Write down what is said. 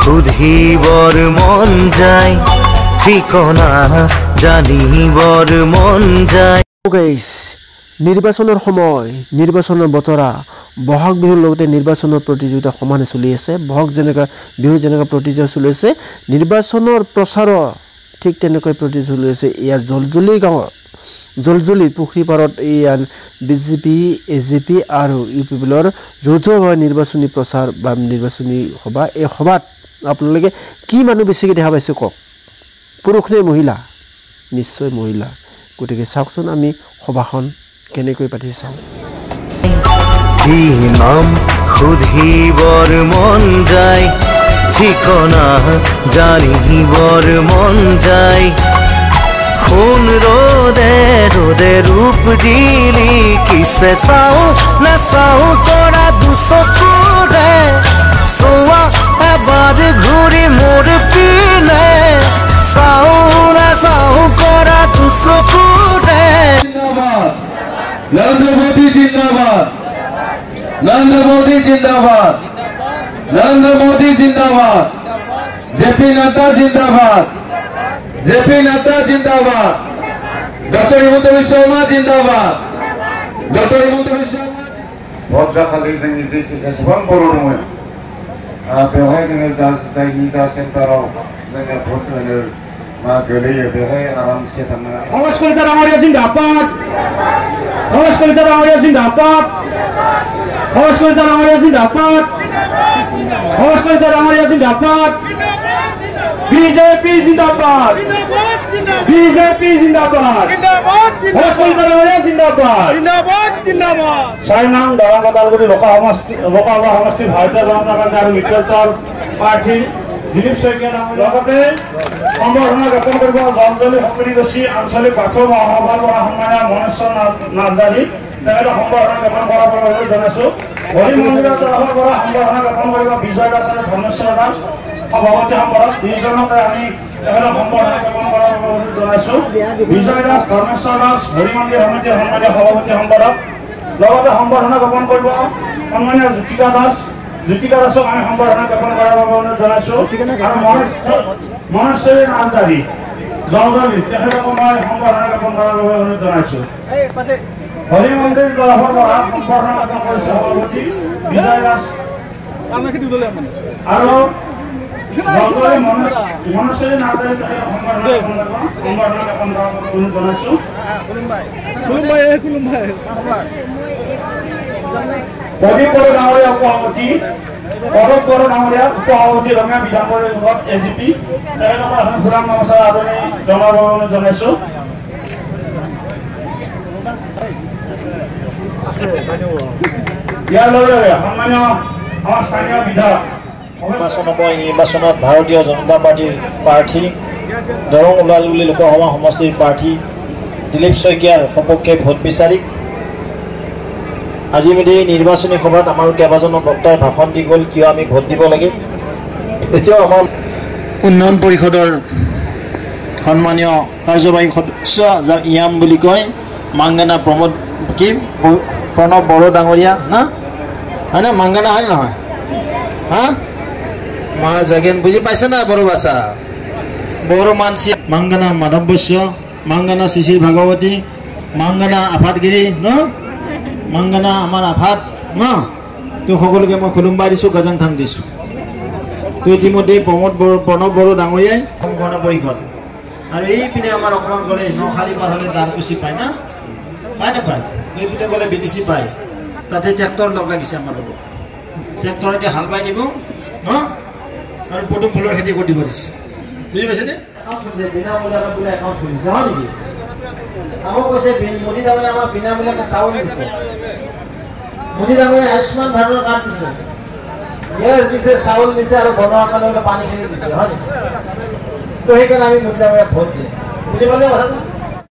সুধিবৰ মন যায় ঠিকনা জানিবৰ মন যায়। নিৰ্বাচনৰ সময় নিৰ্বাচনৰ বতৰা বহাগ বিহুৰ লগতে নিৰ্বাচনৰ প্ৰতিযোগিতা সমানে চলি আছে। বহাগ বিহু যেনেকৈ প্ৰতিযোগিতা চলি আছে নিৰ্বাচনৰ প্ৰচাৰৰ ঠিক তেনেকৈ প্ৰতিযোগিতা চলি আছে। ইয়াৰ জলজলি পুখুৰী পাৰত ইয়াৰ বিজেপি এজেপি আৰু ইউ পি পিলৰ যৌথভাৱে নিৰ্বাচনী প্ৰচাৰ বা নিৰ্বাচনী সভা। এই সভাত আপোনালোকে কি মানুহ বেছিকৈ দেখা পাইছে কওক? পুৰুষ নে মহিলা? নিশ্চয় মহিলা। গতিকে চাওকচোন আমি সভাখন কেনেকৈ পাতি চাওঁ। কি নাম সুধিবৰ মন যায় ঠিকনা জানিবৰ মন যায়। সোণ ৰ'দে ৰ'দে ৰূপ জিলিকিছে চাওঁ নাচাওঁ কৰা দুচকুৰে চোৱা এবাৰ ঘূৰি মোৰ পিনে চাওঁ নাচাওঁ কৰা দুচকুৰে। नरेंद्र मोदी जिंदाबाद, नरेंद्र मोदी जिंदाबाद, नरेंद्र मोदी जिंदाबाद, जेपी नड्डा जिंदाबाद, जेपी नड्डा जिंदाबाद, डॉक्टर हिमंत बिश्व शर्मा जिंदाबाद, डॉक्टर हिमंत बिश्व शर्मा। भद्रखालि जोंनि जेखि जेसेबां बर' दङ बेवहाय जोङो जायनि दा सेन्टाराव जोङो भट होनो मा गोलैयो बेवहाय आरामसे थांनो। সংস্কৃত ডাঙৰীয়া জিন্দাবাদ, সংস্কৃত ডাঙৰীয়া জিন্দাবাদ, সংস্কৃত ডাঙৰীয়া জিন্দাবাদ, সংস্কৃত ডাঙৰীয়া জিন্দাবাদ, বিজেপি জিন্দাবাদ, বিজেপি জিন্দাবাদ, সংস্কৃত ডাঙৰীয়া জিন্দাবাদ, জিন্দাবাদ। 4 নং দৰং ওদালগুৰি লোকসভা সমষ্টিৰ ভাৰতীয় জনতা পাৰ্টি আৰু মিত্ৰতাৰ প্ৰাৰ্থী দিলীপ শইকীয়া লগতে সম্বৰ্ধনা জ্ঞাপন কৰিব জলজলি সমৃদ্ধি আঞ্চলিক বাথৌ মহাসভাৰ পৰা সন্মানীয় মনেশ্বৰ নাৰ্জাৰী তেখেতক সম্বৰ্ধনা জ্ঞাপন কৰাৰ বাবে অনুৰোধ জনাইছোঁ। হৰি মন্দিৰৰ তৰফৰ পৰা সম্বৰ্ধনা জ্ঞাপন কৰিব বিজয় দাস আৰু ধৰ্মেশ্বৰ দাস সভাপতি সম্পাদক। দুয়োজনকে আমি তেখেতক সম্বৰ্ধনা জ্ঞাপন কৰাৰ বাবে অনুৰোধ জনাইছোঁ। বিজয় দাস ধৰ্মেশ্বৰ দাস হৰি মন্দিৰ সমিতিৰ সন্মানীয় সভাপতি সম্পাদক। লগতে সম্বৰ্ধনা জ্ঞাপন কৰিব সন্মানীয় জ্যোতিকা দাসক আমি সম্বৰ্ধনা জ্ঞাপন কৰাৰ বাবে অনুৰোধ জনাইছোঁ। আৰু মনেশ্বৰী নাৰ্জাৰী জলজলি তেখেতকো মই সম্বৰ্ধনা জ্ঞাপন কৰাৰ বাবে অনুৰোধ জনাইছোঁ। হৰি মন্দিৰ তৰফৰ পৰা সম্বৰ্ধনা জ্ঞাপন কৰিছে সভাপতি বিজয় দাস আৰু মনেশ্বৰী নাৰ্জাৰী তেখেতক সম্বৰ্ধনা জ্ঞাপন কৰাৰ বাবে অনুৰোধ জনাইছোঁ। প্ৰদীপ বড়ো ডাঙৰীয়া উপসভাপতি, পদক বড়ো ডাঙৰীয়া উপসভাপতি ৰঙিয়া বিধান পৰিষদ এজিপি তেখেতসকল এখন ফুলাম গামোচা আদৰণি জনাবৰ বাবে অনুৰোধ জনাইছোঁ। ইয়াৰ লগে লগে সন্মানীয় আমাৰ স্থানীয় বিধায়ক নিৰ্বাচনত ভাৰতীয় জনতা পাৰ্টীৰ প্ৰাৰ্থী দৰং ওদালগুৰি লোকসভা সমষ্টিৰ প্ৰাৰ্থী দিলীপ শইকীয়াৰ সপক্ষে ভোট বিচাৰি আজি এই নিৰ্বাচনী সভাত আমাৰ কেইবাজনো বক্তাই ভাষণ দি গ'ল কিয় আমি ভোট দিব লাগে। এতিয়াও আমাৰ উন্নয়ন পৰিষদৰ সন্মানীয় কাৰ্যবাহী সদস্য যাক ইয়াম বুলি কয় মাংগানা প্ৰণৱ বড়ো ডাঙৰীয়া না হয় না মাংগানা হয় নহয় হা মা জগেন বুজি পাইছে না বড়ো ভাষা বড়ো মানসি মাংগানা মাধৱ বৈশ্য মাংগানা শিশিৰ ভাগৱতী মাংগানা আফাদগিৰি ন মাংগানা আমাৰ আফাত ন তো সকলোকে মই খুলুম্বাই দিছোঁ গজাং থাং দিছোঁ। তো ইতিমধ্যে প্ৰণৱ বড়ো ডাঙৰীয়াই সংগঠন পৰিষদ আৰু এইপিনে আমাৰ অকণমান গ'লে নখালী পাৰ হ'লে দাৰকুচি পায় না পায় নাপায় এইপিনে গ'লে BTC পায় তাতে ট্ৰেক্টৰ লগ লাগিছে আমাৰ লগত ট্ৰেক্টৰ এতিয়া হাল বাই দিব ন আৰু পদুম ফুলৰ খেতি কৰি দিব দিছে বুজি পাইছেনে। বিনামূলীয়াকৈ বোলে একাউণ্ট খুলিছে হয় নেকি আকৌ কৈছে মোদী ডাঙৰীয়াই আমাক বিনামূলীয়াকৈ চাউল দিছে মোদী ডাঙৰীয়াই আয়ুষ্মান ভাৰতৰ কাৰ্ড দিছে গেছ দিছে চাউল দিছে আৰু বনোৱাৰ কাৰণে পানীখিনি দিছে হয় নেকি। তো সেইকাৰণে আমি মোদী ডাঙৰীয়াক ভোট দিম বুজি পালে কথাটো।